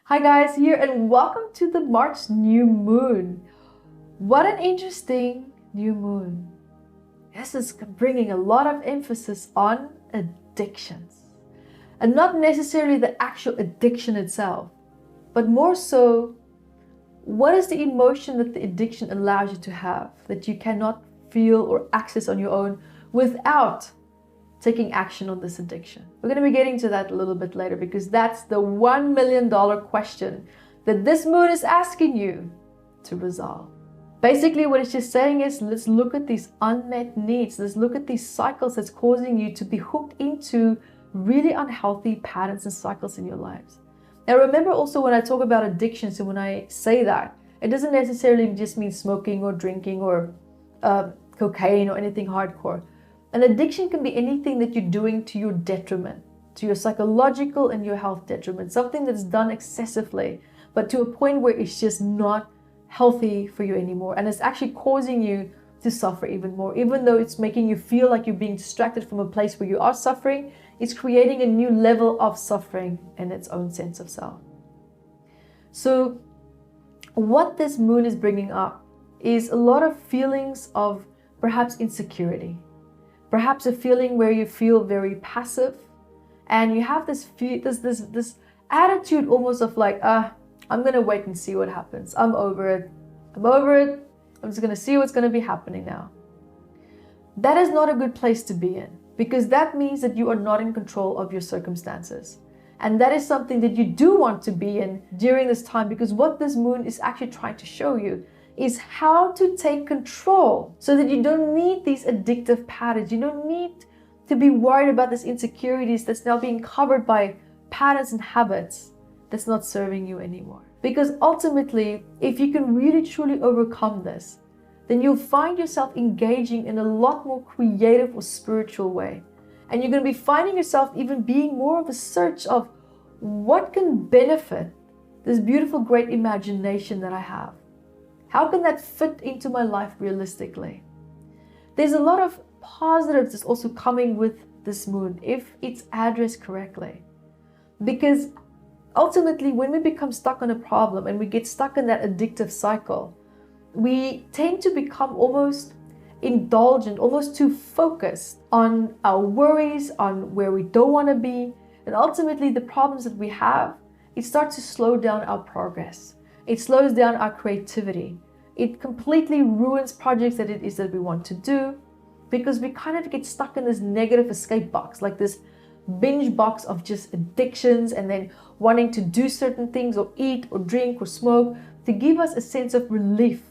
Hi guys, here and welcome to the March new moon. What an interesting new moon. This is bringing a lot of emphasis on addictions. And not necessarily the actual addiction itself, but more so, what is the emotion that the addiction allows you to have that you cannot feel or access on your own without taking action on this addiction? We're going to be getting to that a little bit later because that's the $1 million question that this moon is asking you to resolve. Basically, what it's just saying is, let's look at these unmet needs. Let's look at these cycles that's causing you to be hooked into really unhealthy patterns and cycles in your lives. Now, remember also when I talk about addictions and when I say that, it doesn't necessarily just mean smoking or drinking or cocaine or anything hardcore. An addiction can be anything that you're doing to your detriment, to your psychological and your health detriment, something that's done excessively, but to a point where it's just not healthy for you anymore. And it's actually causing you to suffer even more. Even though it's making you feel like you're being distracted from a place where you are suffering, it's creating a new level of suffering in its own sense of self. So what this moon is bringing up is a lot of feelings of perhaps insecurity. Perhaps a feeling where you feel very passive and you have this attitude almost of like, I'm going to wait and see what happens. I'm over it. I'm just going to see what's going to be happening now. That is not a good place to be in because that means that you are not in control of your circumstances. And that is something that you do want to be in during this time, because what this moon is actually trying to show you is how to take control so that you don't need these addictive patterns. You don't need to be worried about these insecurities that's now being covered by patterns and habits that's not serving you anymore. Because ultimately, if you can really truly overcome this, then you'll find yourself engaging in a lot more creative or spiritual way. And you're going to be finding yourself even being more of a search of what can benefit this beautiful, great imagination that I have. How can that fit into my life realistically? There's a lot of positives that's also coming with this moon if it's addressed correctly. Because ultimately, when we become stuck on a problem and we get stuck in that addictive cycle, we tend to become almost indulgent, almost too focused on our worries, on where we don't want to be. And ultimately, the problems that we have, it starts to slow down our progress. It slows down our creativity. It completely ruins projects that it is that we want to do, because we kind of get stuck in this negative escape box, like this binge box of just addictions and then wanting to do certain things or eat or drink or smoke to give us a sense of relief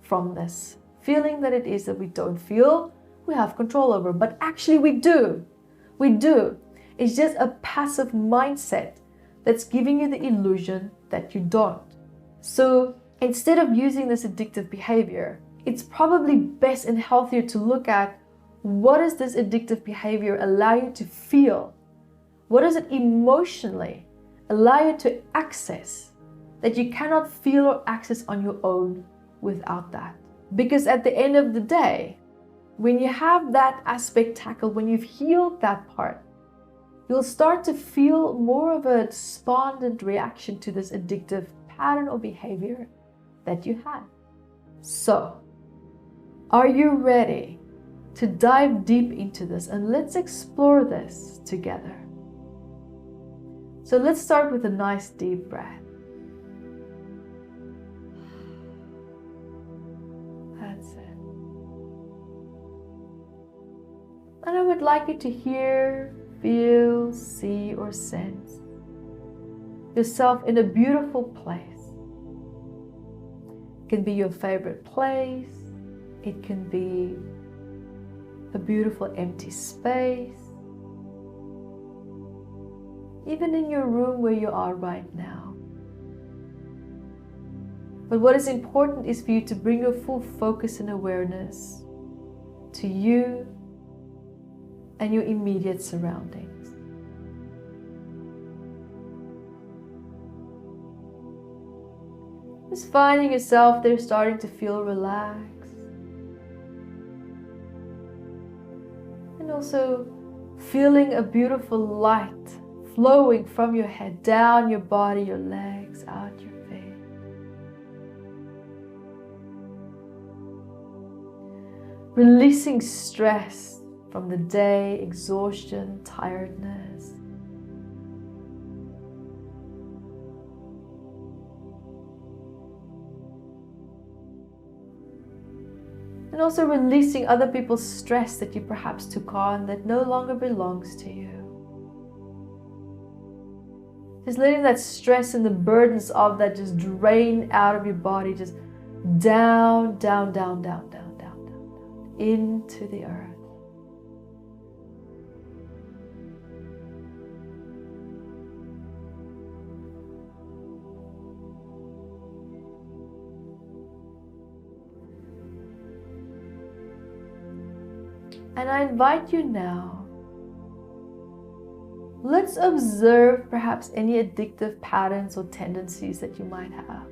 from this feeling that it is that we don't feel we have control over. But actually we do. We do. It's just a passive mindset that's giving you the illusion that you don't. So instead of using this addictive behavior, it's probably best and healthier to look at, what does this addictive behavior allow you to feel? What does it emotionally allow you to access that you cannot feel or access on your own without that? Because at the end of the day, when you have that aspect tackled, when you've healed that part, you'll start to feel more of a despondent reaction to this addictive pattern or behavior that you had. So, are you ready to dive deep into this? And let's explore this together. So let's start with a nice deep breath. That's it. And I would like you to hear, feel, see, or sense yourself in a beautiful place. It can be your favorite place. It can be a beautiful empty space. Even in your room where you are right now. But what is important is for you to bring your full focus and awareness to you and your immediate surroundings. Just finding yourself there starting to feel relaxed. And also feeling a beautiful light flowing from your head, down your body, your legs, out your feet. Releasing stress from the day, exhaustion, tiredness. And also releasing other people's stress that you perhaps took on that no longer belongs to you. Just letting that stress and the burdens of that just drain out of your body, just down, down, down, down, down, down, down, into the earth. And I invite you now, let's observe perhaps any addictive patterns or tendencies that you might have.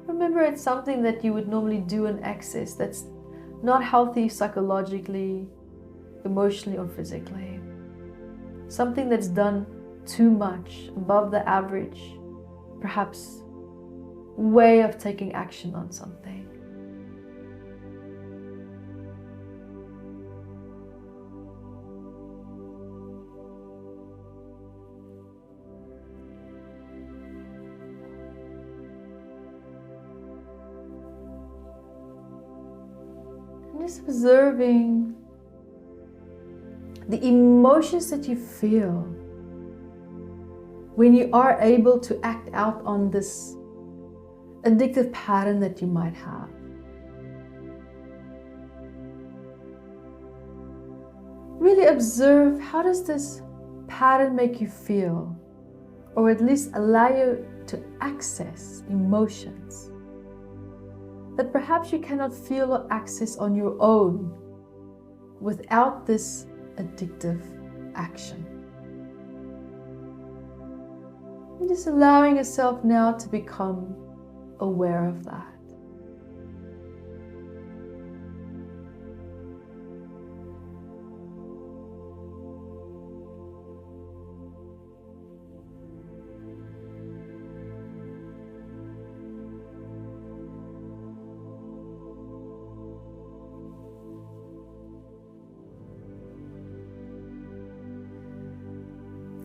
Remember, it's something that you would normally do in excess that's not healthy psychologically, emotionally, or physically. Something that's done too much, above the average, perhaps way of taking action on something. Just observing the emotions that you feel when you are able to act out on this addictive pattern that you might have. Really observe, how does this pattern make you feel, or at least allow you to access emotions that perhaps you cannot feel or access on your own without this addictive action. And just allowing yourself now to become aware of that.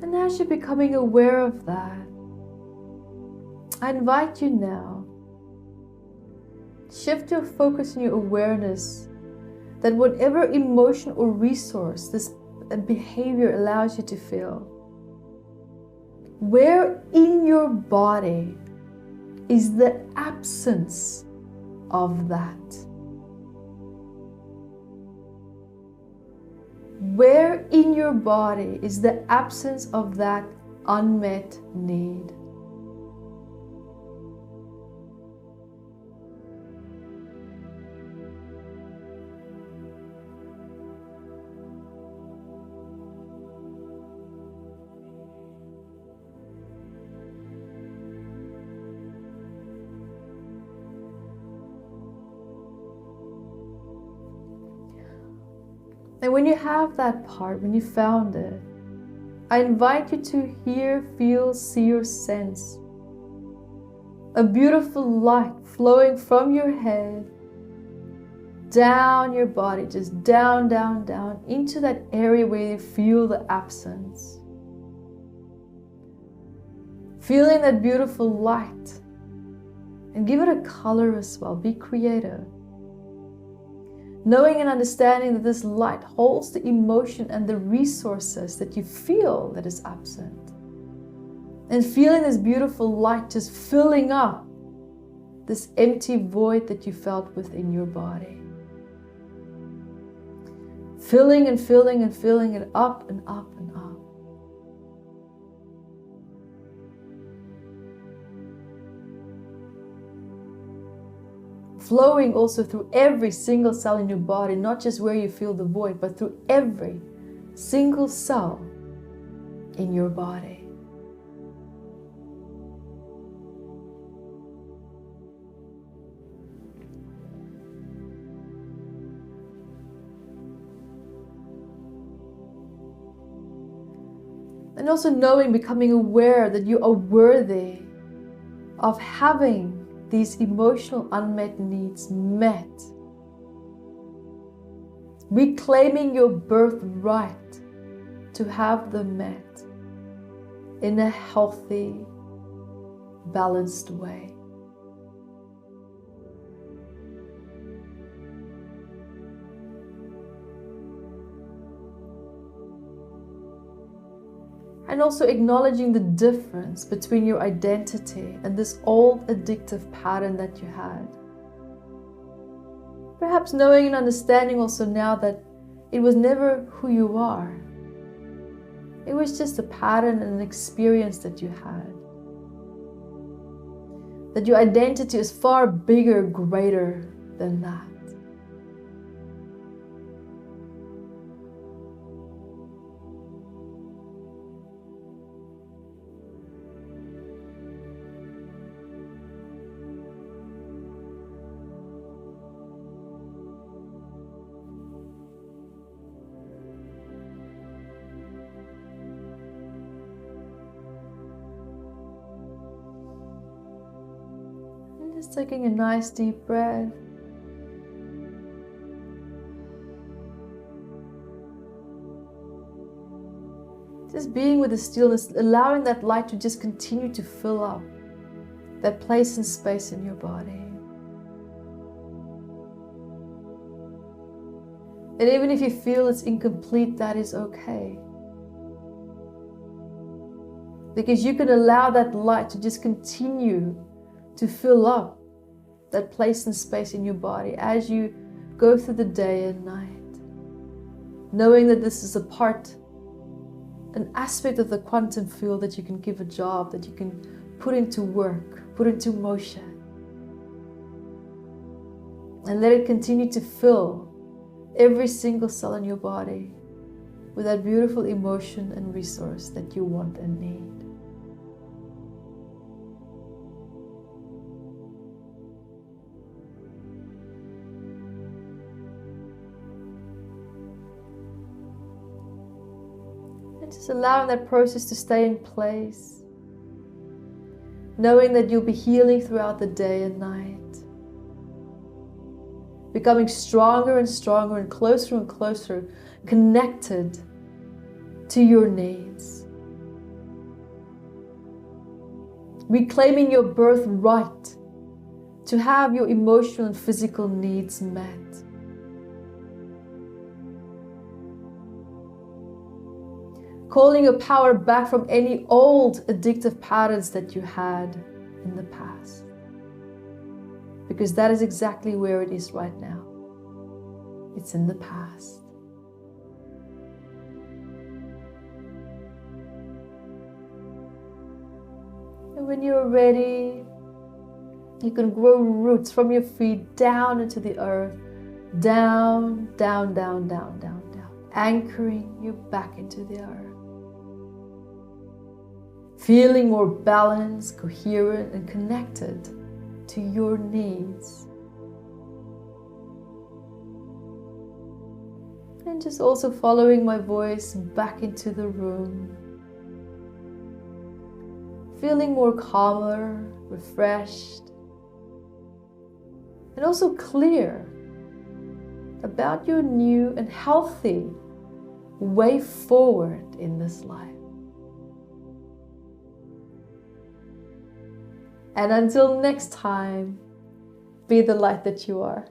And as you're becoming aware of that, I invite you now, shift your focus and your awareness that whatever emotion or resource this behavior allows you to feel, where in your body is the absence of that? Where in your body is the absence of that unmet need? And when you have that part, when you found it, I invite you to hear, feel, see, or sense a beautiful light flowing from your head down your body, just down, down, down into that area where you feel the absence. Feeling that beautiful light, and give it a color as well. Be creative. Knowing and understanding that this light holds the emotion and the resources that you feel that is absent. And feeling this beautiful light just filling up this empty void that you felt within your body. Filling and filling and filling it up and up and up. Flowing also through every single cell in your body, not just where you feel the void, but through every single cell in your body. And also knowing, becoming aware that you are worthy of having these emotional unmet needs met. Reclaiming your birthright to have them met in a healthy, balanced way. And also acknowledging the difference between your identity and this old addictive pattern that you had. Perhaps knowing and understanding also now that it was never who you are. It was just a pattern and an experience that you had. That your identity is far bigger, greater than that. Just taking a nice deep breath. Just being with the stillness, allowing that light to just continue to fill up that place and space in your body. And even if you feel it's incomplete, that is okay. Because you can allow that light to just continue to fill up that place and space in your body as you go through the day and night. Knowing that this is a part, an aspect of the quantum field that you can give a job, that you can put into work, put into motion. And let it continue to fill every single cell in your body with that beautiful emotion and resource that you want and need. Just allowing that process to stay in place, knowing that you'll be healing throughout the day and night, becoming stronger and stronger and closer connected to your needs, reclaiming your birthright to have your emotional and physical needs met. Calling your power back from any old addictive patterns that you had in the past. Because that is exactly where it is right now. It's in the past. And when you're ready, you can grow roots from your feet down into the earth. Down, down, down, down, down, down. Anchoring you back into the earth. Feeling more balanced, coherent, and connected to your needs. And just also following my voice back into the room. Feeling more calmer, refreshed, and also clear about your new and healthy way forward in this life. And until next time, be the light that you are.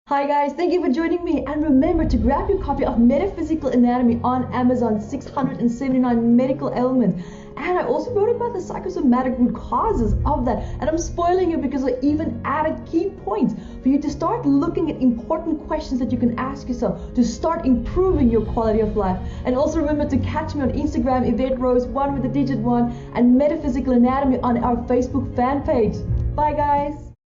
Hi guys, thank you for joining me, and remember to grab your copy of Metaphysical Anatomy on Amazon, 679 medical ailments. And I also wrote about the psychosomatic root causes of that, and I'm spoiling you because I even added key points for you to start looking at important questions that you can ask yourself to start improving your quality of life. And also remember to catch me on Instagram, Evette Rose, 1 with the digit 1, and Metaphysical Anatomy on our Facebook fan page. Bye guys!